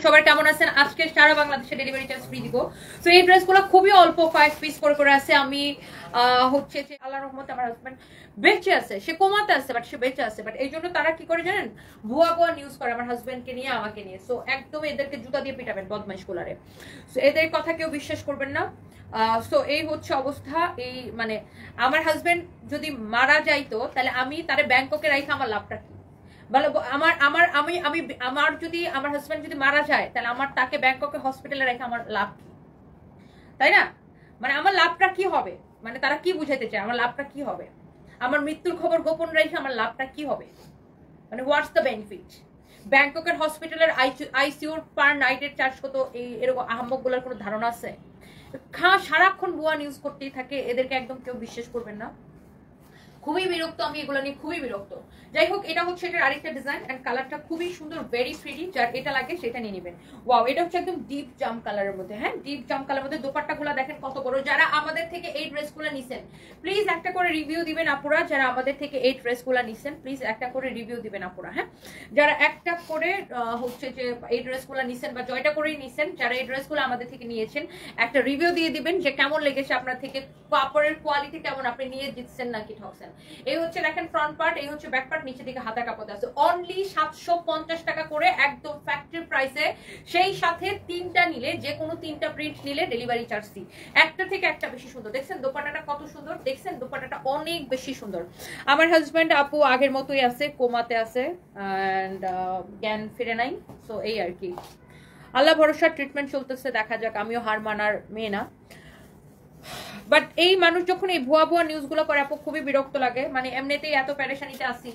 সবাই কেমন আছেন? আজকে সারা বাংলাদেশে ডেলিভারি চার্জ ফ্রি দিব। সো এই ড্রেসগুলো খুবই অল্প 5 পিস করে আছে। আমি হচ্ছে যে আল্লাহর রহমতে আমার হাজবেন্ড বেঁচে আছে, সে কোমাতে আছে বাট সে বেঁচে আছে। বাট এই জন্য তারা কি করে জানেন, ভুয়া নিউজ করে আমার হাজবেন্ডকে নিয়ে আমাকে নিয়ে। সো একদম এদেরকে জুতা দিয়ে পিটাবেন বদমাইশ গুলারে। সো এদের কথা কেউ বিশ্বাস করবেন না। সো এই হচ্ছে অবস্থা। এই মানে আমার হাজবেন্ড যদি মারা যাইতো তাহলে আমি তারে ব্যাংককে রাইখা আমার লাভটা কি? আমার আমার আমি আমি আমার যদি আমার হাজবেন্ড যদি মারা যায় তাহলে আমার তাকে ব্যাংককে হসপিটালে রেখে আমার লাভ কি? তাই না? মানে আমার লাভটা কি হবে? মানে তারা কি বুঝাইতে চায় আমার লাভটা কি হবে? আমার মৃত্যুর খবর গোপন রেখে আমার লাভটা কি হবে? মানে হোয়াটস দ্য বেনিফিট? ব্যাংককের হসপিটালের আইসিইউর পার নাইটের চার্জ কত? এই এরকম আহম্মক গুলার কোনো ধারণা আছে? সারাক্ষণ ভুয়া নিউজ করতেই থাকে, এদেরকে একদম কেউ বিশ্বাস করবেন না। খুবই বিরক্ত আমি এগুলো নিয়ে, খুবই বিরক্ত। যাই হোক, এটা হচ্ছে এটার আরেকটা ডিজাইন এন্ড কালারটা খুবই সুন্দর, ভেরি প্রিটি। যার এটা লাগে সেটা নিয়ে নেবেন। ওয়াও, এটা হচ্ছে একদম ডিপ জাম কালারের মধ্যে। হ্যাঁ, ডিপ জাম কালারের মধ্যে দোপাট্টাগুলো দেখেন কত বড়। যারা আমাদের থেকে এই ড্রেসগুলো নিছেন প্লিজ একটা করে রিভিউ দিবেন আপুরা। যারা আমাদের থেকে এই ড্রেসগুলো নিছেন প্লিজ একটা করে রিভিউ দিবেন আপুরা। হ্যাঁ, যারা একটা করে হচ্ছে যে এই ড্রেসগুলো নিছেন বা জয়টা করেই নিছেন, যারা এই ড্রেসগুলো আমাদের থেকে নিয়েছেন একটা রিভিউ দিয়ে দিবেন যে কেমন লেগেছে আপনার থেকে, কাপড়ের কোয়ালিটি কেমন, আপনি নিয়ে জিতছেন নাকি ঠকছেন। এই হচ্ছে দেখেন ফ্রন্ট পার্ট, এই হচ্ছে ব্যাক পার্ট, নিচে দিকে হাতা কাপড় আছে। অনলি 750 টাকা করে একদম ফ্যাক্টরি প্রাইসে। সেই সাথে তিনটা নিলে, যে কোনো তিনটা প্রিন্ট নিলে ডেলিভারি চার্জ ফ্রি। একটা থেকে একটা বেশি সুন্দর। দেখছেন দোপাট্টাটা কত সুন্দর, দেখছেন দোপাট্টাটা অনেক বেশি সুন্দর। আমার হাজব্যান্ড আপু আগের মতোই আছে, কোমাতে আছে এন্ড জ্ঞান ফিরে নাই। সো এই আর কি, আল্লাহ ভরসা ট্রিটমেন্ট চলতেছে, দেখা যাক। আমিও হার মানার মেয়ে না, বাট এই মানুষ যখন এই ভুয়া নিউজগুলো করে আপু খুবই বিরক্ত লাগে। মানে এমনিতেই এত প্যারেশানিতে আসি,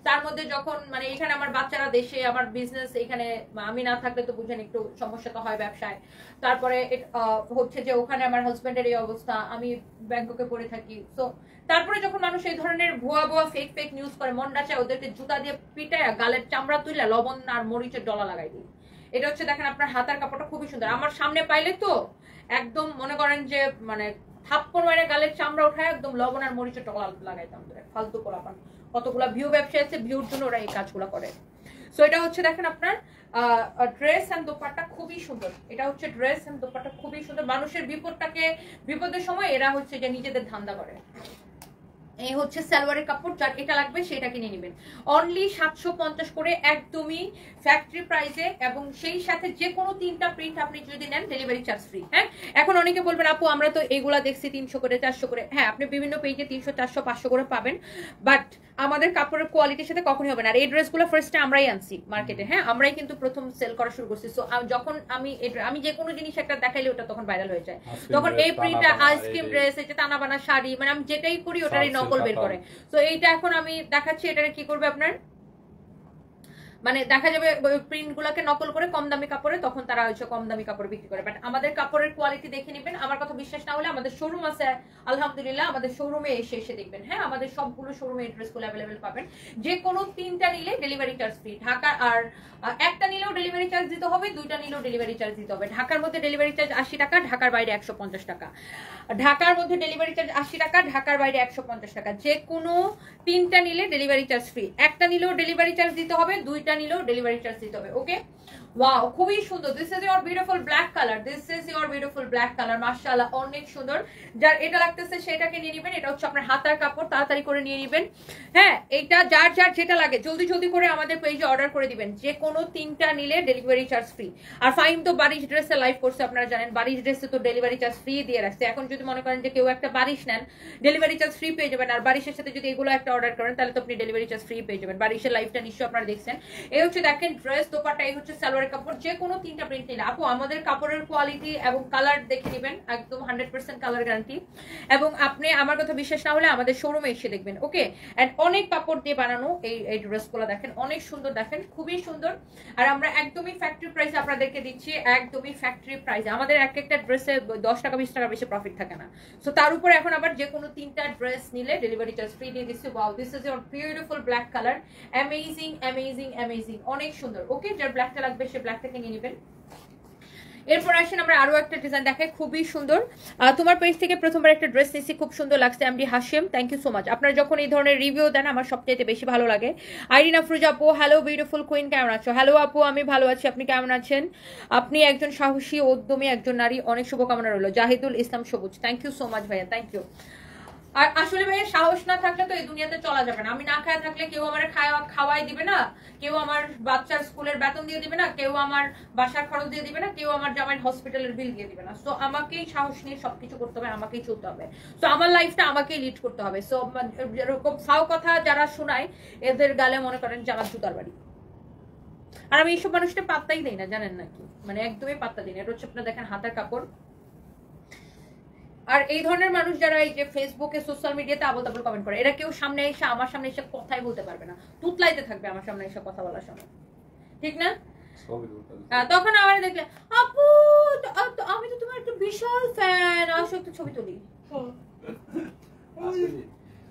তার মধ্যে যখন মানে এখানে আমার বাচ্চারা দেশে, আমার বিজনেস এখানে, আমি না থাকলে তো বুঝেন একটু সমস্যা তো হয় ব্যবসায়। তারপরে হচ্ছে যে ওখানে আমার হাজবেন্ডের এই অবস্থা, আমি ব্যাংককে পড়ে থাকি। তো তারপরে যখন মানুষ এই ধরনের ভুয়া ফেক নিউজ করে, মনটা চায় ওদেরকে জুতা দিয়ে পিটায় গালের চামড়া তুলে লবণ আর মরিচের ডলা লাগাই দিই। এটা হচ্ছে দেখেন আপনার হাতার কাপড়টা খুবই সুন্দর। আমার সামনে পাইলে তো একদম মনে করেন যে মানে থাপ্পড় মারে গালের চামড়া উঠায় একদম লবণ আর মরিচের টলা লাগাইতাম। ফালতু পোলাপান কতগুলা ভিউ ব্যবসা আছে, ভিউর জন্য ওরা এই কাজগুলো করে। সো এটা হচ্ছে দেখেন আপনার ড্রেস এন্ড দোপাট্টা খুবই সুন্দর। এটা হচ্ছে ড্রেস এন্ড দোপাট্টা খুবই সুন্দর। মানুষের বিপদের সময় এরা হচ্ছে যে নিজেদের ধান্দা করে। এই হচ্ছে সালোয়ারের কাপড়, যার এটা লাগবে সেটা কিনে নেবেন। অনলি 750 করে একদমই ফ্যাক্টরি প্রাইসে, এবং সেই সাথে যে কোনো তিনটা প্রিন্ট আপনি যদি নেন ডেলিভারি চার্জ ফ্রি। হ্যাঁ, এখন অনেকে বলবেন আপু আমরা তো এইগুলা দেখছি 300 করে 400 করে। হ্যাঁ, আপনি বিভিন্ন পেজে 300 400 500 করে পাবেন, বাট আমাদের কাপড়ের কোয়ালিটির সাথে কখনোই হবে না। আর এই ড্রেসগুলো ফার্স্টে আমরাই আনছি মার্কেটে। হ্যাঁ, আমরাই কিন্তু প্রথম সেল করা শুরু করছি। সো যখন আমি যে কোনো জিনিস একটা দেখাইলে ওটা তখন ভাইরাল হয়ে যায়। তখন এই প্রিন্টটা আইসক্রিম ড্রেস, এই যে টানা বানা শাড়ি, মানে আমি যেটাই করি ওটারই নকল বের করে। তো এইটা এখন আমি দেখাচ্ছি, এটারে কি করবে আপনার, মানে দেখা যাবে প্রিন্ট গুলাকে নকল করে কম দামি কাপড়ে, তখন তারা হচ্ছে কম দামি কাপড় বিক্রি করে। বাট আমাদের কাপড়ের কোয়ালিটি দেখে নেবেন। আমার কথা বিশ্বাস না হলে আমাদের শোরুম আছে আলহামদুলিল্লাহ, আমাদের শোরুমে এসে দেখবেন। হ্যাঁ, আমাদের সবগুলো শোরুমে এই ড্রেসগুলো অ্যাভেলেবেল পাবেন। যে কোনো তিনটা নিলে ডেলিভারি চার্জ ফ্রি। ঢাকা আর একটা নিলেও ডেলিভারি চার্জ দিতে হবে, দুইটা নিলেও ডেলিভারি চার্জ দিতে হবে। ঢাকার মধ্যে ডেলিভারি চার্জ 80 টাকা, ঢাকার বাইরে 150 টাকা। ঢাকার মধ্যে ডেলিভারি চার্জ 80 টাকা, ঢাকার বাইরে 150 টাকা। যে কোনো তিনটা নিলে ডেলিভারি চার্জ ফ্রি। একটা নিলেও ডেলিভারি চার্জ দিতে হবে, দুইটা নিলেও ডেলিভারি চার্জ দিতে হবে। ওকে, ওয়াও খুবই সুন্দর। This is your beautiful black colour, this is your beautiful black colour. মাশাআল্লাহ অনেক সুন্দর। যার এটা লাগতেছে সেটাকে নিয়ে নেবেন। এটা হচ্ছে আপনার হাতার কাপড়, তাড়াতাড়ি করে নিয়ে নেবেন। হ্যাঁ, এইটা যার যেটা লাগে জলদি করে আমাদের পেজে অর্ডার করে দিবেন। যে কোনো তিনটা নিলে ডেলিভারি চার্জ ফ্রি। আর ফাইন তো বারিশ ড্রেসে লাইভ করছে, আপনারা জানেন বারিশ ড্রেসে তো ডেলিভারি চার্জ ফ্রি দিয়ে রাখছে। এখন যদি মনে করেন যে কেউ একটা বারিশ নেন, ডেলিভারি চার্জ ফ্রি পেয়ে যাবেন। আর বারিশের সাথে যদি এগুলো একটা অর্ডার করেন তাহলে তো আপনি ডেলিভারি চার্জ ফ্রি পেয়ে যাবেন। বারিশের লাইভটা নিশ্চয়ই আপনারা দেখছেন। এই হচ্ছে দেখেন ড্রেস, দোপাট্টা, এই হচ্ছে সালোয়ারের কাপড়। যে কোনো তিনটা প্রিন্ট নিলে আপু আমাদের কাপড়ের কোয়ালিটি এবং কালার দেখে নেবেন, একদম 100% কালার গ্যারান্টি। এবং আপনি আমার কথা বিশ্বাস না হলে আমাদের শোরুমে এসে দেখবেন। ওকে, এন্ড অনেক কাপড় দিয়ে বানানো এই ড্রেসগুলো দেখেন, অনেক সুন্দর, দেখেন খুবই সুন্দর। আর আমরা একদমই ফ্যাক্টরি প্রাইসে আপনাদেরকে দিচ্ছি, একদমই ফ্যাক্টরি প্রাইসে। আমাদের একটা ড্রেসে 10 টাকা 20 টাকা বেশি প্রফিট থাকে না। সো তার উপর এখন আবার যে কোনো তিনটা ড্রেস নিলে ডেলিভারি চার্জ ফ্রি দিয়ে দিচ্ছি। Wow, this is your beautiful black colour, amazing amazing amazing, অনেক সুন্দর। ওকে, যার ব্ল্যাকটা লাগবে সে ব্ল্যাকটাকে নিয়ে নেবেন। এরপর আসেন আমরা আরো একটা ডিজাইন দেখাই, খুবই সুন্দর। তোমার পেজ থেকে প্রথমবার একটা ড্রেস নিয়েছি, খুব সুন্দর লাগছে। MD Hashim, thank you so much. আপনারা যখন এই ধরনের রিভিউ দেন আমার সবচেয়ে বেশি ভালো লাগে। আইরিন আফরোজা আপু, হ্যালো বিউটিফুল কুইন, কেমন আছো? হ্যালো আপু, আমি ভালো আছি, আপনি কেমন আছেন? আপনি একজন সাহসী উদ্যমী একজন নারী, অনেক শুভকামনা রইল। জাহিদুল ইসলাম সবুজ, থ্যাংক ইউ সো মাচ ভাইয়া, থ্যাংক ইউ। আর আসলে ভাইয়া সাহস না থাকলে তো এই দুনিয়াতে চলা যাবে না। আমি না খাওয়া থাকলে কেউ আমার খাওয়াই দিবে না, কেউ আমার বাচ্চার স্কুলের বেতন দিয়ে দিবে না, কেউ আমার বাসার খরচ দিয়ে দিবে না, কেউ আমার জামাইয়ের হসপিটালের বিল দিয়ে দিবে না। সো আমাকেই সাহস নিয়ে সবকিছু করতে হবে, আমাকেই চলতে হবে। সো আমার লাইফটা আমাকেই লিড করতে হবে। সো এরকম ফাও কথা যারা শোনায় এদের গালে মনে করেন যে আমার জুতার বাড়ি। আর আমি এইসব মানুষটা পাত্তাই দিই না, জানেন নাকি, মানে একদমই পাত্তা দিই না। এটা হচ্ছে আপনার দেখেন হাতের কাপড়। আর এই ধরনের মানুষ যারা এই যে ফেসবুকে সোশ্যাল মিডিয়াতে আবল তাবল কমেন্ট করে, এরা কেউ সামনে এসে আমার সামনে এসে কথাই বলতে পারবে না, তুতলাইতে থাকবে আমার সামনে এসে কথা বলার সময়, ঠিক না? তখন আমার দেখলে আপু আমি তো তোমার একটা বিশাল ফ্যান, আসো একটু ছবি তুলি।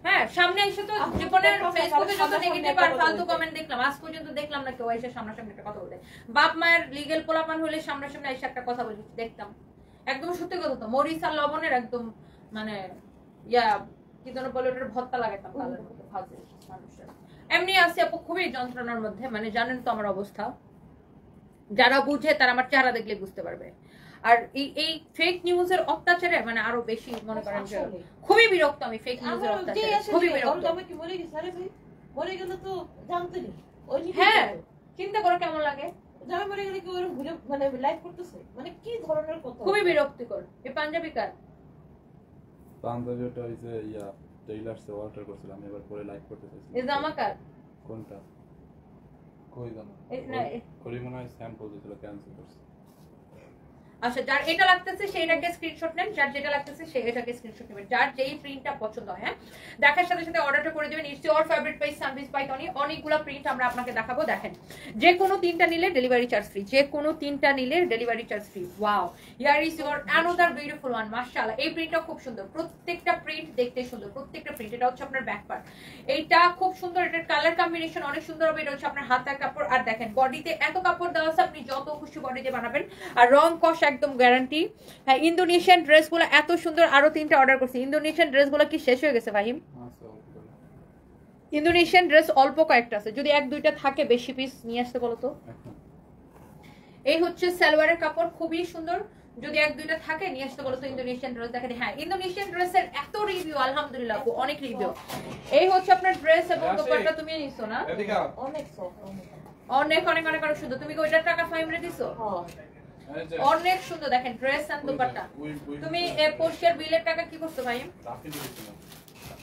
হ্যাঁ, সামনে এসে তো জীবনের ফেসবুকে যত নেগেটিভ আর ফালতু কমেন্ট দেখলাম, আজ পর্যন্ত দেখলাম না কেউ এসে সামনাসামনি একটা কথা বলতে। বাপ মায়ের লিগেল পোলাপান হলে সামনাসামনি এসে একটা কথা বলি দেখতাম। একদম সত্যি কথা তো, মরিচ আর লবণের একদম মানে কি যেন বলে ওটার ভর্তা লাগাতাম কালের মধ্যে ভাজে মানুষের। এমনি আছে আপু খুবই যন্ত্রণার মধ্যে, মানে জানেন তো আমার অবস্থা, যারা বুঝে তারা আমার চেহারা দেখলে বুঝতে পারবে। আর এই ফেক নিউজের অত্যাচারে মানে আরো বেশি মনে করেন যে খুবই বিরক্ত আমি ফেক নিউজের অত্যাচারে, খুবই বিরক্ত। হ্যাঁ, চিন্তা করো কেমন লাগে, খুবই বিরক্তিকর। এই পাঞ্জাবি কার? পাঞ্জাবিটা হইছে টেইলার্সে অর্ডার করছিলাম, এবার পরে লাইক করতে চাইছি। এই জামা কার? কোনটা? কই জামা? না করি মনে হয় স্যাম্পল দিছিল, ক্যান্সেল করছি। আচ্ছা, যার এটা লাগতেছে সেইটাকে স্ক্রিনশট নেন, যার যেটা লাগতেছে সেই এটাকে স্ক্রিনশট নেবেন, যার যেই প্রিন্টটা পছন্দ হয়। হ্যাঁ, দেখার সাথে সাথে অর্ডারটা করে দিবেন। ইটস ইওর ফেভারিট পেজ সানভিজ বাই টনি। অনেকগুলো প্রিন্ট আমরা আপনাকে দেখাবো, দেখেন। যে কোনো তিনটা নিলে ডেলিভারি চার্জ ফ্রি, যে কোনো তিনটা নিলে delivery charge free. Wow, here is your another beautiful one. মাশাআল্লাহ, এই প্রিন্টটা খুব সুন্দর, প্রত্যেকটা প্রিন্ট দেখতে সুন্দর, প্রত্যেকটা প্রিন্ট। এটা হচ্ছে আপনার ব্যাক পার্ট, এইটা খুব সুন্দর, এটার কালার কম্বিনেশন অনেক সুন্দর হবে। এটা হচ্ছে আপনার হাতের কাপড়। আর দেখেন বডিতে এত কাপড় দেওয়া আছে, আপনি যত খুশি বডিতে বানাবেন। আর রং কষ একদম গ্যারান্টি। হ্যাঁ, ইন্দোনেশিয়ান ড্রেসগুলো এত সুন্দর, আরো তিনটা অর্ডার করছি। ইন্দোনেশিয়ান ড্রেসগুলো কি শেষ হয়ে গেছে ফাহিম? ইন্দোনেশিয়ান ড্রেস অল্প কয়েকটা আছে, যদি এক দুইটা থাকে বেশি পিস নিয়ে আসতে বলো তো। এই হচ্ছে সালোয়ারের কাপড়, খুবই সুন্দর, যদি এক দুইটা থাকে নিয়ে আসতে বলো তো। ইন্দোনেশিয়ান ড্রেস দেখেন। হ্যাঁ, ইন্দোনেশিয়ান ড্রেসের এত রিভিউ, আলহামদুলিল্লাহ অনেক রিভিউ। এই হচ্ছে আপনার ড্রেস এবং দোপাট্টা তুমি নিছো না? অনেক অনেক অনেক অনেক অনেক সুন্দর। তুমি কি ওইটার টাকা ফাহিমরে দিছো? অনেক সুন্দর, দেখেন ড্রেস এন্ড দোপাট্টা। তুমি পোস্টার বিলের টাকা কি করছো ভাই?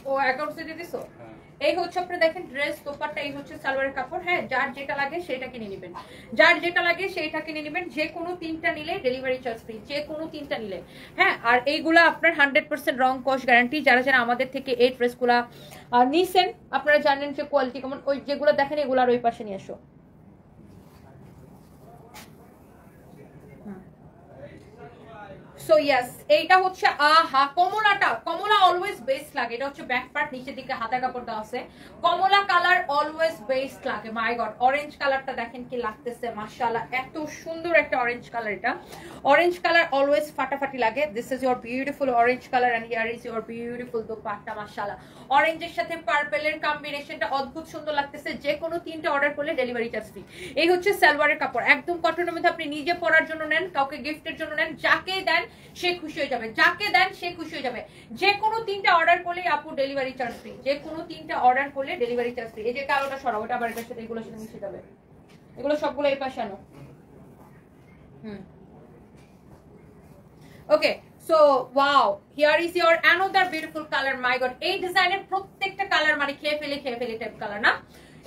ও অ্যাকাউন্টে দিয়ে দিছো। এই হচ্ছে আপনি দেখেন ড্রেস দোপাট্টা, এই হচ্ছে সালোয়ারের কাপড়। হ্যাঁ, যার যেটা লাগে সেটা কিনে নেবেন, যার যেটা লাগে সেইটা কিনে নেবেন। যে কোনো তিনটা নিলে ডেলিভারি চার্জ ফ্রি, যে কোনো তিনটা নিলে। হ্যাঁ, আর এইগুলা আপনার 100% রং কস গ্যারান্টি। যারা যারা আমাদের থেকে এই ড্রেসগুলা নিছেন আপনারা জানেন যে কোয়ালিটি কেমন। ওই যেগুলো দেখেন এগুলার ওই পাশে নিয়ে আসো। সো ইয়েস, এইটা হচ্ছে আহা কমলাটা, কমলা অলওয়েজ বেস্ট লাগে। এটা হচ্ছে ব্যাক পার্ট, নিচের দিকে হাতা কাপড় দেওয়া আছে। কমলা কালার অলওয়েজ বেস্ট লাগে। মাই গড, অরেঞ্জ কালারটা দেখেন কি লাগতেছে, মাশাআল্লাহ এত সুন্দর একটা অরেঞ্জ কালার। এটা অরেঞ্জ কালার অলওয়েজ ফাটাফাটি লাগে। This is your beautiful orange colour and here is your beautiful dupatta. মাশাআল্লাহ, অরেঞ্জের সাথে পার্পলের কম্বিনেশনটা অদ্ভুত সুন্দর লাগতেছে। যে কোনো তিনটা অর্ডার করলে ডেলিভারি চার্জ ফ্রি। এই হচ্ছে সালোয়ারের কাপড়, একদম কটনের মধ্যে। আপনি নিজে পরার জন্য নেন, কাউকে গিফটের জন্য নেন, যাকে দেন সে খুশি হয়ে যাবে, যাকে দেন সে খুশি হয়ে যাবে। যে কোনো তিনটা অর্ডার করলে আপু ডেলিভারি চার্জ ফ্রি, যে কোনো তিনটা অর্ডার করলে ডেলিভারি চার্জ ফ্রি। এই যে কালোটা সরাও, ওটা আবার এটার সাথে এগুলোর সাথে মিশে যাবে। এগুলো সবগুলো এই পাশে আনো। Okay, so wow, here is your another beautiful colour. My god, এই ডিজাইনের প্রত্যেকটা কালার মানে খেয়ে ফেলে টাইপ কালার না।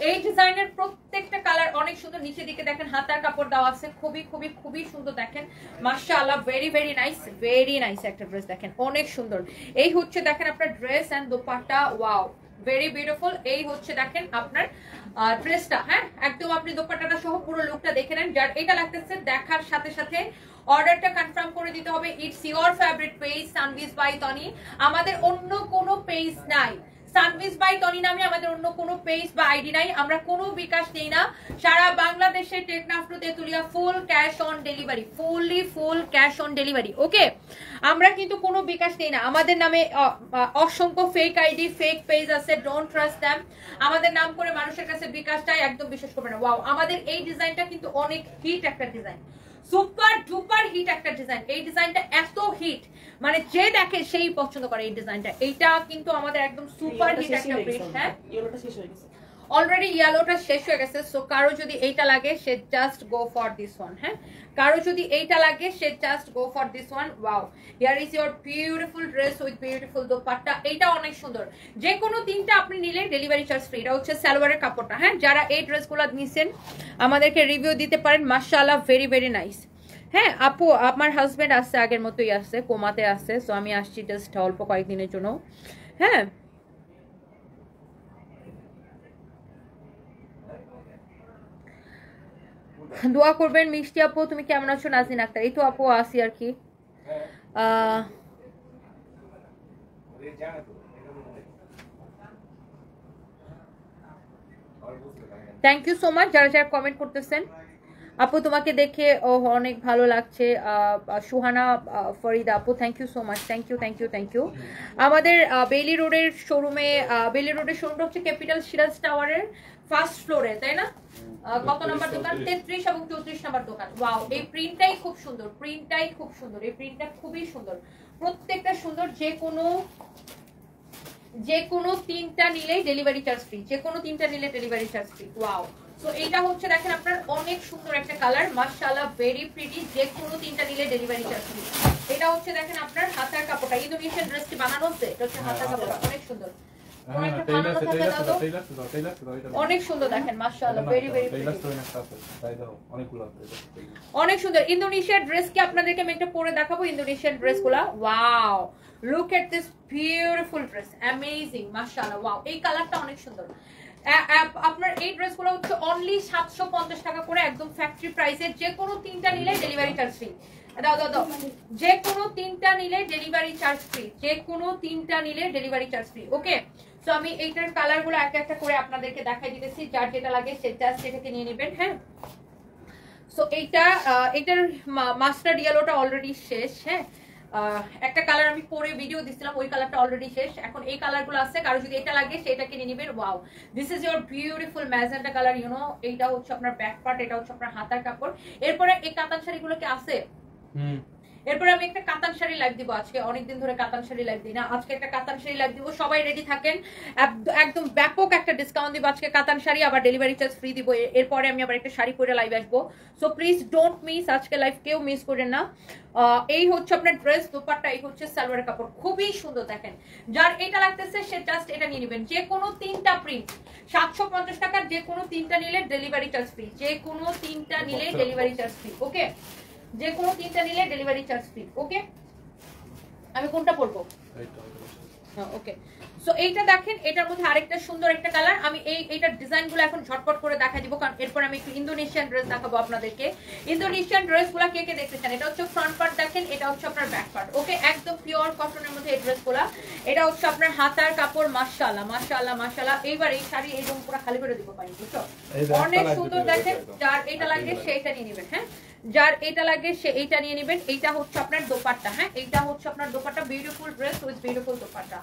এই ডিজাইনের প্রত্যেকটা কালার অনেক সুন্দর। নিচের দিকে দেখেন হাতার কাপড় দেওয়া আছে, খুবই খুবই খুবই সুন্দর। দেখেন মাশাআল্লাহ, very very nice, very nice একটা ড্রেস। দেখেন অনেক সুন্দর। এই হচ্ছে দেখেন আপনার dress and dupatta. Wow, very beautiful. এই হচ্ছে দেখেন আপনার ড্রেসটা। হ্যাঁ, একদম আপনি দোপাট্টাটা সহ পুরো লুকটা দেখে নেন। যার এটা লাগতেছে দেখার সাথে সাথে অর্ডারটা কনফার্ম করে দিতে হবে। ইটস ইওর ফেভারিট পেজ সানভিজ বাই টনি। আমাদের অন্য কোনো পেজ নাই। সানভিজ বাই টনি নামে আমাদের অন্য কোনো পেজ বা আইডি নাই, আমরা কোনো বিকাশ নেই না। সারা বাংলাদেশে Teknaf to Tetulia full cash on delivery, full cash on delivery. Okay, আমরা কিন্তু কোনো বিকাশ নেই না। আমাদের নামে অসংখ্য ফেক আইডি, ফেক পেজ আছে, ডোন্ট ট্রাস্ট দ্যাম। আমাদের নাম করে মানুষের কাছে বিকাশটাই একদম বিশ্বাস করবে না। ওয়াও, আমাদের এই ডিজাইনটা কিন্তু অনেক হিট একটা ডিজাইন, সুপার ডুপার হিট একটা ডিজাইন। এই ডিজাইনটা এত হিট, মানে যে দেখে সেই পছন্দ করে এই ডিজাইনটা। এইটা কিন্তু আমাদের একদম সুপার হিট একটা প্রিন্ট। হ্যাঁ, ইয়েলোটা শেষ হয়ে গেছে অলরেডি, ইয়েলোটা শেষ হয়ে গেছে। সো কারো যদি এইটা লাগে সে just go for this one. হ্যাঁ, কারো যদি এইটা লাগে সে just go for this one. Wow, here is your beautiful dress with beautiful dupatta. এইটা অনেক সুন্দর। যে কোনো তিনটা আপনি নিলে ডেলিভারি চার্জ ফ্রি। এটা হচ্ছে সালোয়ারের কাপড়টা। হ্যাঁ, যারা এই ড্রেসগুলো নিছেন আমাদেরকে রিভিউ দিতে পারেন। মাশাআল্লাহ, ভেরি ভেরি নাইস। হ্যাঁ আপু, আমার হাজবেন্ড আসছে, আগের মতোই আসছে, কোমাতে আসছে। সো আমি আসছি জাস্ট অল্প কয়েকদিনের জন্য। হ্যাঁ, দোয়া করবেন। মিষ্টি আপু তুমি কেমন আছো? নাজনীন আক্তার, এই তো আপু আসি আর কি। থ্যাংক ইউ সো মাচ যারা যারা কমেন্ট করতেছেন। আপু তোমাকে দেখে অনেক ভালো লাগছে। সুহানা ফরিদা আপু, thank you so much, thank you. আমাদের বেইলি রোডের শোরুমে, বেইলি রোডের শোরুমটা হচ্ছে ক্যাপিটাল সিরাজ টাওয়ারের ফার্স্ট ফ্লোরে, তাই না? কত নাম্বার দোকান? 33 এবং 34 নাম্বার দোকান। ওয়াও, এই প্রিন্টটাই খুব সুন্দর, এই প্রিন্টটা খুবই সুন্দর, প্রত্যেকটা সুন্দর। যে কোনো তিনটা নিলে delivery charge free, wow. So এইটা হচ্ছে দেখেন আপনার অনেক সুন্দর একটা কালার, মাশাআল্লাহ, ভেরি প্রিটি। যে কোনো তিনটা নিলে ডেলিভারি চার্জ ফ্রি। এটা হচ্ছে দেখেন আপনার হাতার কাপড়টা, ইন্দোনেশিয়ান ড্রেসটি বানানো হচ্ছে, এটা হচ্ছে হাতার কাপড়টা, অনেক সুন্দর, অনেক সুন্দর দেখেন, মাশাআল্লাহ, ভেরি ভেরি অনেক সুন্দর। ইন্দোনেশিয়ার ড্রেস কি আপনাদেরকে আমি একটা পরে দেখাবো, ইন্দোনেশিয়ান ড্রেসগুলা। Wow, look at this beautiful dress, amazing, মাশাআল্লাহ। ওয়াও, এই কালারটা অনেক সুন্দর। আপনার এই ড্রেসগুলো হচ্ছে অনলি 750 টাকা করে, একদম ফ্যাক্টরি প্রাইসে। যে কোনো তিনটা নিলে ডেলিভারি চার্জ ফ্রি। দাও, যে কোনো তিনটা নিলে ডেলিভারি চার্জ ফ্রি, ওকে। তো আমি এইটার কালার গুলো একটা একটা করে আপনাদেরকে দেখাই দিতেছি, যার যেটা লাগে সেটাকে নিয়ে নেবেন। হ্যাঁ, সো এইটার মাস্টার্ড ইয়েলোটা অলরেডি শেষ। হ্যাঁ, একটা কালার আমি পরে ভিডিও দিছিলাম, ওই কালারটা অলরেডি শেষ। এখন এই কালারগুলো আছে, কারো যদি এটা লাগে সেটাকে নিয়ে নেবেন। Wow, this is your beautiful magenta colour, এইটা হচ্ছে আপনার ব্যাক পার্ট, এটা হচ্ছে আপনার হাতার কাপড়। এরপরে এই কাতান শাড়িগুলো কি আছে? এরপরে আমি একটা কাতান শাড়ি লাইভ দিব আজকে, অনেকদিন ধরে কাতান শাড়ি লাইভ দিই না, আজকে একটা কাতান শাড়ি লাইভ দিব। সবাই রেডি থাকেন, একদম ব্যাপক একটা ডিসকাউন্ট দিব আজকে কাতান শাড়ি, আবার ডেলিভারি চার্জ ফ্রি দিব। এরপরে আমি আবার একটা শাড়ি পরে লাইভ আসবো। সো প্লিজ ডোন্ট মিস আজকে লাইভ, কেউ মিস করেন না। এই হচ্ছে আপনার ড্রেস, দোপাট্টা, এই হচ্ছে সালোয়ারের কাপড়, খুবই সুন্দর দেখেন। যার এটা লাগতেছে সে জাস্ট এটা নিয়ে নেবেন। যে কোনো তিনটা প্রিন্ট 750 টাকার, যে কোনো তিনটা নিলে ডেলিভারি চার্জ ফ্রি, ওকে। যে কোনো তিনটা নিলে ডেলিভারি চার্জ ফ্রি, ওকে। আমি কোনটা পরবো? ওকে, সো এইটা দেখেন, এটার মধ্যে আরেকটা সুন্দর একটা কালার। আমি এইটার ডিজাইনগুলো এখন ঝটপট করে দেখা দিব, কারণ এরপর আমি একটু ইন্দোনেশিয়ান ড্রেস দেখাবো আপনাদেরকে। ইন্দোনেশিয়ান ড্রেসগুলো কে কে দেখতে চান? এটা হচ্ছে ফ্রন্ট পার্ট দেখেন, এটা হচ্ছে আপনার ব্যাক পার্ট, ওকে। একদম পিওর কটনের মধ্যে এই ড্রেসগুলো। এটা হচ্ছে আপনার হাতার কাপড়, মাশাআল্লাহ। এইবার এই শাড়ি এই রকম পুরো খালি করে দিব পারি, বুঝছো? অনেক সুন্দর দেখেন। যার এটা লাগে সে এটা নিয়ে নেবেন। হ্যাঁ, যার এটা লাগে সে এইটা নিয়ে নেবেন। এইটা হচ্ছে আপনার দোপাট্টা। হ্যাঁ, এইটা হচ্ছে আপনার dupatta, beautiful dress with beautiful dupatta.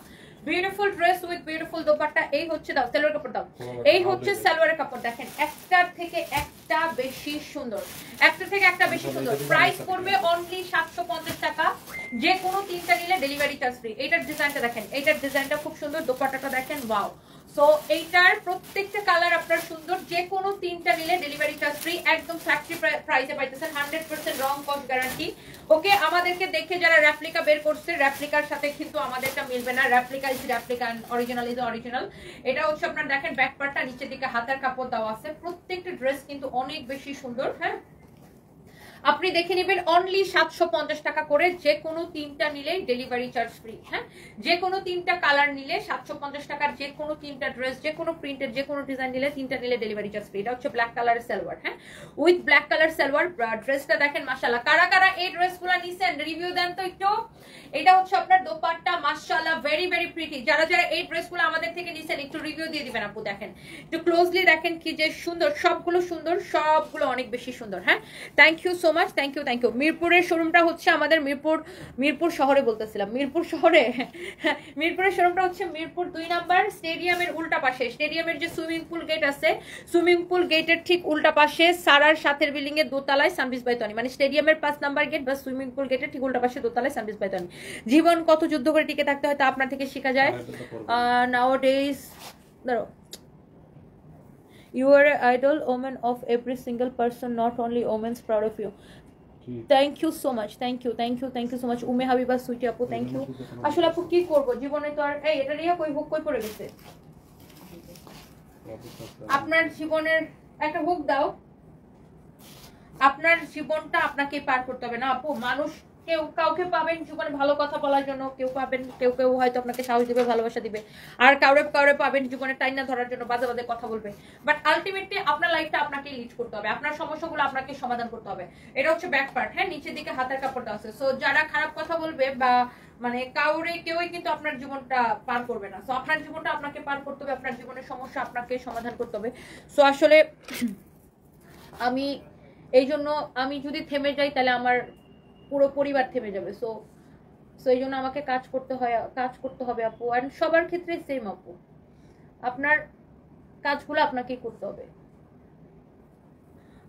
এই হচ্ছে দাও সালোয়ার কাপড়, দাও। এই হচ্ছে সালোয়ারের কাপড় দেখেন, একটার থেকে একটা বেশি সুন্দর, প্রাইস পড়বে অনলি 750 টাকা। যে কোনো তিনটা নিলে ডেলিভারি চার্জ ফ্রি। এইটার ডিজাইনটা দেখেন, এইটার ডিজাইনটা খুব সুন্দর, দোপাট্টাটা দেখেন, ওয়াও। সো এইটার প্রত্যেকটা কালার আপনার সুন্দর। যে কোনো তিনটা নিলে ডেলিভারি চার্জ ফ্রি, একদম ফ্যাক্টরি প্রাইসে পাইতেছেন, 100% রং কস্ট গ্যারান্টি, ওকে। আমাদেরকে দেখে যারা রেপ্লিকা বের করছে, রেপ্লিকার সাথে কিন্তু আমাদেরটা মিলবে না। Replica is replica, original is original. এটা হচ্ছে আপনার দেখেন ব্যাক পার্টটা, নিচের দিকে হাতের কাপড় দেওয়া আছে। প্রত্যেকটা ড্রেস কিন্তু অনেক বেশি সুন্দর। হ্যাঁ, আপনি দেখে নেবেন অনলি 750 টাকা করে, যে কোনো 3টা নিলে ডেলিভারি চার্জ ফ্রি। হ্যাঁ, যে কোনো 3টা কালার নিলে 750 টাকার, যে কোনো 3টা ড্রেস, যে কোনো প্রিন্টের, যে কোনো ডিজাইন নিলে 3টা নিলে ডেলিভারি চার্জ ফ্রি। এটা হচ্ছে ব্ল্যাক কালারের সালোয়ার। হ্যাঁ, উইথ ব্ল্যাক কালার সালোয়ার। ড্রেসটা দেখেন মাশাআল্লাহ। কারা কারা এই ড্রেসগুলো নিছেন রিভিউ দেন তো একটু। এটা হচ্ছে আপনার দোপাট্টা, মাশাআল্লাহ ভেরি ভেরি প্রিটি। যারা যারা এই ড্রেসগুলো আমাদের থেকে নিছেন একটু রিভিউ দিয়ে দিবেন আপু। দেখেন একটু ক্লোজলি দেখেন কি যে সুন্দর, সবগুলো সুন্দর, সবগুলো অনেক বেশি সুন্দর। হ্যাঁ, thank you so much, thank you thank you. মিরপুরের শোরুমটা হচ্ছে আমাদের মিরপুর শহরে বলতেছিলাম, মিরপুর শহরে। মিরপুরের শোরুমটা হচ্ছে মিরপুর 2 নাম্বার স্টেডিয়ামের উল্টা পাশে। স্টেডিয়ামের যে সুইমিং পুল গেট আছে, সুইমিং পুল গেটের ঠিক উল্টা পাশে সারার সাথের বিল্ডিং এর দোতলায় সানবিজ বাইতনি, মানে স্টেডিয়ামের 5 নাম্বার গেট বা সুইমিং পুল গেটের ঠিক উল্টা পাশে দোতলায় সানবিজ বাইতনি। জীবন কত যুদ্ধ করে টিকে থাকতে হয় তা আপনার থেকে শেখা যায়। Nowadays, you are an idol, woman of every single person, not only women's proud of you. Thank you so much, thank you so much. উমে হাবিবা সুইটি আপু, থ্যাংক ইউ। আসলে আপু কি করব, জীবনে তো আর এই এটা নিয়ে কই পড়ে গেছে। আপনার জীবনের একটা হুক দাও। আপনার জীবনটা আপনাকে পার করতে হবে না আপু। মানুষ কেউ কাউকে পাবেন জীবনে ভালো কথা বলার জন্য, কেউ পাবেন কেউ হয়তো আপনাকে সাহস দিবে, ভালোবাসা দিবে, আর কাউরে পাবেন জীবনে টাইনা ধরার জন্য বাজে বাজে কথা বলবে। বাট আলটিমেটলি আপনার লাইফটা আপনাকে লিড করতে হবে, আপনার সমস্যাগুলো আপনাকে সমাধান করতে হবে। এটা হচ্ছে ব্যাক পার্ট। হ্যাঁ, নিচের দিকে হাতের কাপড়টা আছে। সো যারা খারাপ কথা বলবে বা মানে কেউই কিন্তু আপনার জীবনটা পার করবে না। সো আপনার জীবনটা আপনাকে পার করতে হবে, আপনার জীবনের সমস্যা আপনাকে সমাধান করতে হবে। সো আসলে আমি এই জন্য আমি যদি থেমে যাই তাহলে আমার পুরো পরিবার থেমে যাবে। সো এই জন্য আমাকে কাজ করতে হবে আপু। আর সবার ক্ষেত্রে সেম আপু, আপনার কাজগুলো আপনাকেই করতে হবে,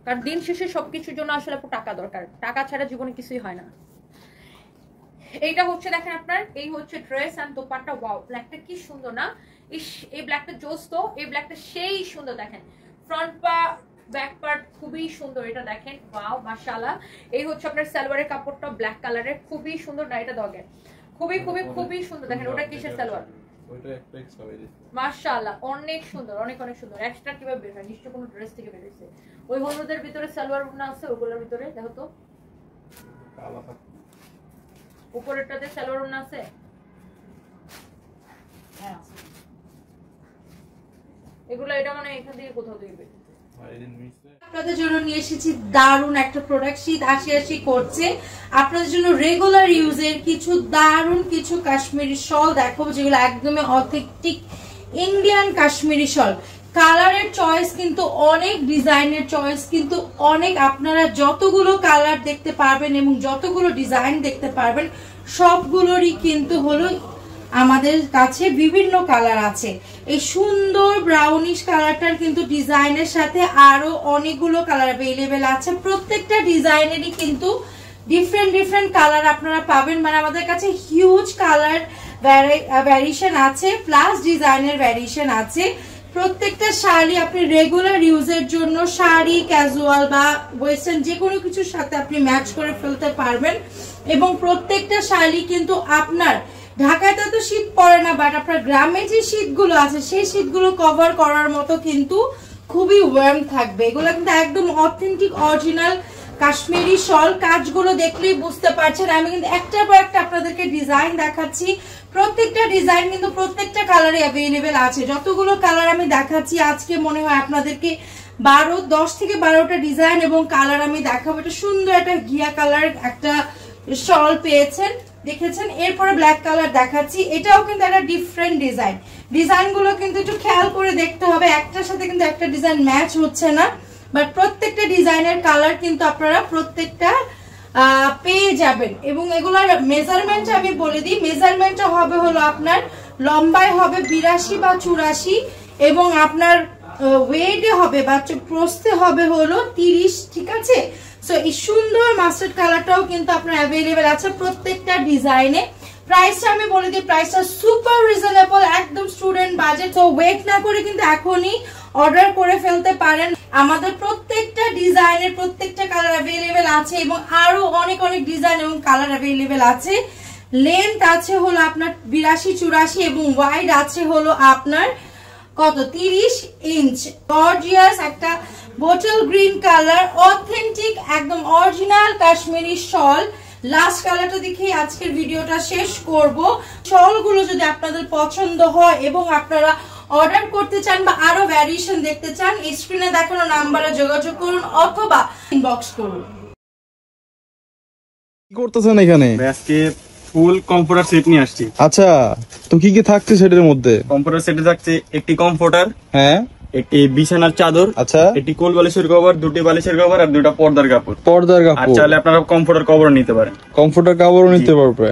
কারণ দিন শেষে সবকিছুর জন্য আসলে আপু টাকা দরকার। টাকা ছাড়া জীবনে কিছুই হয় না। এইটা হচ্ছে দেখেন আপনার, এই হচ্ছে ড্রেস এন্ড দোপাট্টা। ওয়াও, ব্ল্যাকটা কি সুন্দর না? ইস, এই ব্ল্যাকটা জোস তো, এই ব্ল্যাকটা সেই সুন্দর। দেখেন ফ্রন্ট পা ব্যাক পার্ট খুবই সুন্দর। এটা দেখেন, ওয়াও মাশাআল্লাহ। এই হচ্ছে আপনার সালোয়ারের কাপড়টা ব্ল্যাক কালারের, খুবই সুন্দর না? এটা দগে খুবই খুবই খুবই সুন্দর। দেখেন ওটা কিসের সালোয়ার? ওইটা একটা এক্সট্রা বের হইছে মাশাআল্লাহ, অনেক সুন্দর, অনেক অনেক সুন্দর। এক্সট্রা কিভাবে বের হয়? নিশ্চয় কোনো ড্রেস থেকে বের হইছে। ওই হলুদের ভিতরে সালোয়ার ওড়না আছে, ওগুলোর ভিতরে দেখো তো কালা থাকে, উপরেরটাতে সালোয়ার ওড়না আছে। হ্যাঁ, এগুলো এটা মানে এখান থেকে কোথাও থেকে বের। আপনাদের জন্য নিয়ে এসেছি দারুন একটা প্রোডাক্ট। শীত আসি করছে, আপনাদের জন্য রেগুলার ইউজের কিছু দারুন কিছু কাশ্মীরি শল দেখাবো, যেগুলো একদমই অথেন্টিক ইন্ডিয়ান কাশ্মীরি শল। কালারের চয়েস কিন্তু অনেক, ডিজাইনের চয়েস কিন্তু অনেক। আপনারা যতগুলো কালার দেখতে পারবেন এবং যতগুলো ডিজাইন দেখতে পারবেন সবগুলোরই কিন্তু হলো আমাদের কাছে বিভিন্ন কালার আছে। এই সুন্দর ব্রাউনিশ কালারটার কিন্তু ডিজাইনের সাথে আরো অনেকগুলো কালার अवेलेबल আছে। প্রত্যেকটা ডিজাইনেরই কিন্তু ডিফারেন্ট কালার আপনারা পাবেন। মানে আমাদের কাছে হিউজ কালার ভ্যারিয়েশন আছে, প্লাস ডিজাইনের ভ্যারিয়েশন আছে। প্রত্যেকটা শাড়ি আপনি রেগুলার ইউজের জন্য শাড়ি, ক্যাজুয়াল বা ওয়েস্টার্ন যে কোনো কিছুর সাথে আপনি ম্যাচ করে ফেলতে পারবেন। এবং প্রত্যেকটা শাড়ি কিন্তু আপনার ঢাকায় তো শীত পড়ে না, বাট আপনার গ্রামে যে শীতগুলো আছে সেই শীতগুলো কভার করার মতো কিন্তু খুবই ওয়ার্ম থাকবে। এগুলো কিন্তু একদম অথেন্টিক অরিজিনাল কাশ্মীরি শল। কাজগুলো দেখলেই বুঝতে পারছেন। আমি কিন্তু একটার পর একটা আপনাদেরকে ডিজাইন দেখাচ্ছি। প্রত্যেকটা ডিজাইন কিন্তু প্রত্যেকটা কালারে অ্যাভেলেবেল আছে। যতগুলো কালার আমি দেখাচ্ছি আজকে মনে হয় আপনাদেরকে 10 থেকে 12টা ডিজাইন এবং কালার আমি দেখাবো। এটা সুন্দর একটা ঘিয়া কালার একটা শল পেয়েছেন, দেখেছেন। এরপরে ব্ল্যাক কালার দেখাচ্ছি, এটাও কিন্তু একটা ডিফারেন্ট ডিজাইন। ডিজাইনগুলো কিন্তু একটু খেয়াল করে দেখতে হবে, একটার সাথে কিন্তু একটা ডিজাইন ম্যাচ হচ্ছে না, বাট প্রত্যেকটা ডিজাইনের কালার কিন্তু আপনারা প্রত্যেকটা পেয়ে যাবেন। এবং এগুলোর মেজারমেন্ট আমি বলে দিই, মেজারমেন্টটা হবে হলো আপনার লম্বায় হবে 82 বা 84 এবং আপনার ওয়েটে হবে বা প্রস্থে হবে হলো 30, ঠিক আছে। সো এই সুন্দর মাস্টার্ড কালারটাও কিন্তু আপনার অ্যাভেলেবেল আছে প্রত্যেকটা ডিজাইনে। প্রাইসটা আমি বলে দিই, প্রাইসটা সুপার রিজনেবল, একদম স্টুডেন্ট বাজেট। তো ওয়েট না করে কিন্তু এখনই অর্ডার করে ফেলতে পারেন। আমাদের প্রত্যেকটা ডিজাইনের প্রত্যেকটা কালার অ্যাভেলেবেল আছে এবং আরো অনেক ডিজাইন এবং কালার অ্যাভেলেবেল আছে। লেন্থ আছে হলো আপনার 82, 84 এবং ওয়াইড আছে হলো আপনার কত 30 ইঞ্চ গর্জিয়াস একটা বোটল গ্রিন কালার, অথেন্টিক একদম অরিজিনাল কাশ্মীরি শল। লাস্ট কালারটা দেখে আজকের ভিডিওটা শেষ করব। শলগুলো যদি আপনাদের পছন্দ হয় এবং আপনারা অর্ডার করতে চান বা আরো ভ্যারিয়েশন দেখতে চান, স্ক্রিনে দেখানো নাম্বারে যোগাযোগ করুন অথবা ইনবক্স করুন। কি করতেছেন এখানে? আজকে ফুল কমফোর্টার সেট নিয়ে আসছি। আচ্ছা, তো কি কি থাকছে সেটার মধ্যে? কমফোর্টার সেটে থাকছে একটি কমফোর্টার, হ্যাঁ, একটি বিছানার চাদর, আচ্ছা, একটি কোল বালিশের কভার, দুটি বালিশের কভার আর দুটা পর্দার কাপড়। পর্দার আর কাপড়, চাইলে আপনারা কমফোর্টার কভার নিতে পারেন। কমফোর্টার কাপড়ও নিতে পারবে।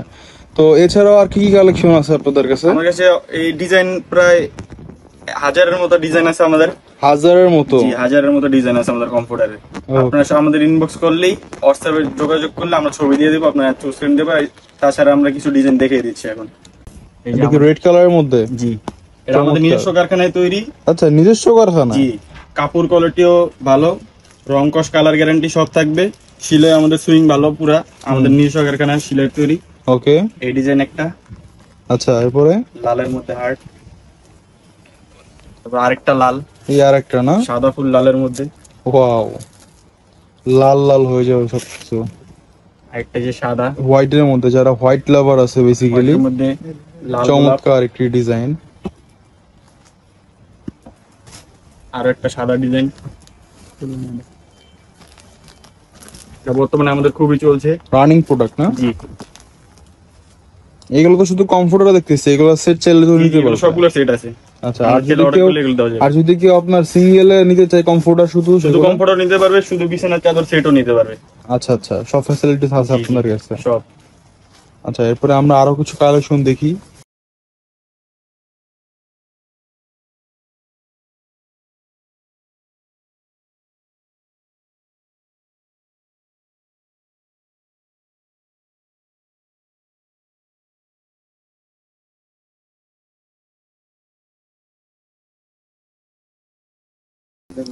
তো এছাড়াও আর কি কি কালেকশন আছে আপনাদের কাছে? আমার কাছে এই ডিজাইন প্রায় 1000-এর মতো ডিজাইন আছে আমাদের। 1000-এর মতো? জি, 1000-এর মতো ডিজাইন আছে আমাদের কমফোর্টারে। আপনারা সব আমাদের ইনবক্স করলেই, হোয়াটসঅ্যাপে যোগাযোগ করলে আমরা ছবি দিয়ে দেবো, আপনারা চুজ করে নিতে পারেন। তাছাড়া আমরা কিছু ডিজাইন দেখিয়ে দিচ্ছি এখন। এই যে এটা কি রেড কালারের মধ্যে? জি, এটা আমাদের নিজস্ব কারখানায় তৈরি। আচ্ছা, নিজস্ব কারখানা? জি, কাপড় কোয়ালিটিও ভালো, রং কস কালার গ্যারান্টি সব থাকবে। সিলাই আমাদের সুইং ভালো, পুরা আমাদের নিজস্ব কারখানায় সিলাই তৈরি। ওকে, এই ডিজাইন একটা। আচ্ছা, এরপরে লালের মধ্যে হার্ট, তারপর আরেকটা লাল, এই আরেকটা না? সাদা ফুল লালের মধ্যে। ওয়াও, লাল লাল হয়ে যাবে সবকিছু। আরেকটা যে সাদা হোয়াইটের মধ্যে, যারা হোয়াইট লাভার আছে বেসিক্যালি, এর মধ্যে লাল গোলাপ। চমৎকার একটি ডিজাইন। আর একটা সাদা ডিজাইন, এটা বর্তমানে আমাদের খুবই চলছে, রানিং প্রোডাক্ট না? জি। এগুলো তো শুধু কমফোর্টার দেখতেছি, এগুলো সেট চাইলে তো নিতে পারবে? সবগুলো সেট আছে। আচ্ছা, আর যদি কেউ এগুলো দেওয়া যাবে। আর যদি কেউ আপনার সিঙ্গেলে নিতে চায় কমফোর্টার, শুধু কমফোর্টার নিতে পারবে, শুধু বিছানার চাদর সেটও নিতে পারবে। আচ্ছা আচ্ছা, সব ফ্যাসিলিটিস আছে আপনাদের কাছে? সব। আচ্ছা, এরপরে আমরা আরো কিছু কালেকশন দেখি।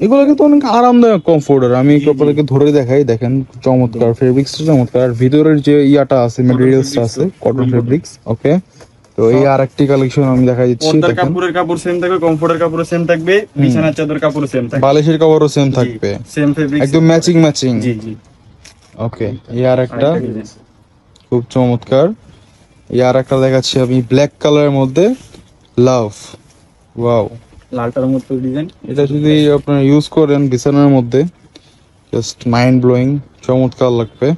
এগুলো কিন্তু অনেক আরামদায়ক কমফোর্টার। আমি আপনাদেরকে ধরে দেখাই, দেখেন চমৎকার ফেব্রিক্সটা, চমৎকার। আর ভিতরের যে ইয়াটা আছে, ম্যাটেরিয়ালসটা আছে কটন ফেব্রিক্স। ওকে, তো এই আরেকটি কালেকশন আমি দেখাই দিচ্ছি। পর্দার কাপড়ের কাপড় সেম থাকবে, কমফোর্টের কাপড় সেম থাকবে, বিছানার চাদর কাপড় সেম থাকবে, বালিশের কভারও সেম থাকবে, সেম ফেব্রিক্স, একদম ম্যাচিং ম্যাচিং। জি জি। ওকে, এই আরেকটা খুব চমৎকার। এই আরেকটা দেখাচ্ছি আমি ব্ল্যাক কালারের মধ্যে, লাভ। ওয়াও, লালটার মতো ডিজাইন। এটা যদি আপনারা ইউজ করেন বিছানার মধ্যে, জাস্ট মাইন্ড ব্লোয়িং, চমৎকার লাগবে।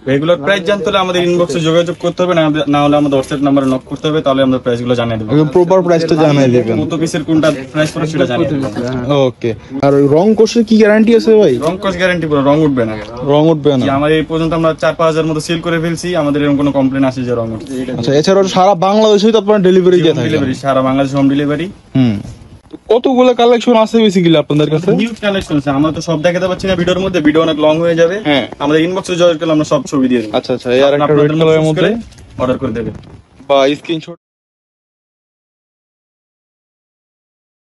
রেগুলার প্রাইস জানতে হলে আমাদের ইনবক্সে যোগাযোগ করতে হবে, না হলে আমাদের হোয়াটসঅ্যাপ নাম্বারে নক করতে হবে, তাহলে আমরা প্রাইস গুলো জানিয়ে দেবো। একদম প্রপার প্রাইসটা জানিয়ে দিবেন, কত পিসের কোনটা প্রাইস পড়ে সেটা জানিয়ে দেবো। ওকে। আর ওই রং কোষের কি গ্যারান্টি আছে ভাই? রং কস গ্যারান্টি, পুরো রং উঠবে না। রং উঠবে না? আমাদের এই পর্যন্ত আমরা 4-5 মতো সেল করে ফেলছি, আমাদের এরকম কোনো কমপ্লেন আসে যে রং উঠছে। আচ্ছা, এছাড়াও সারা বাংলাদেশে তো আপনারা ডেলিভারি দিয়ে থাকেন? ডেলিভারি সারা বাংলাদেশ হোম ডেলিভারি। কতগুলো কালেকশন আছে বেসিক্যালি আপনাদের কাছে? হিউজ কালেকশন আছে, আমরা তো সব দেখাতে পাচ্ছি না ভিডিওর মধ্যে, ভিডিও অনেক লং হয়ে যাবে। হ্যাঁ, আমাদের ইনবক্সে যোগাযোগ করলে আমরা সব ছবি দিয়ে দেব। আচ্ছা আচ্ছা, এই আরেকটা রেড কালারের মধ্যে অর্ডার করে দেবে বা স্ক্রিনশট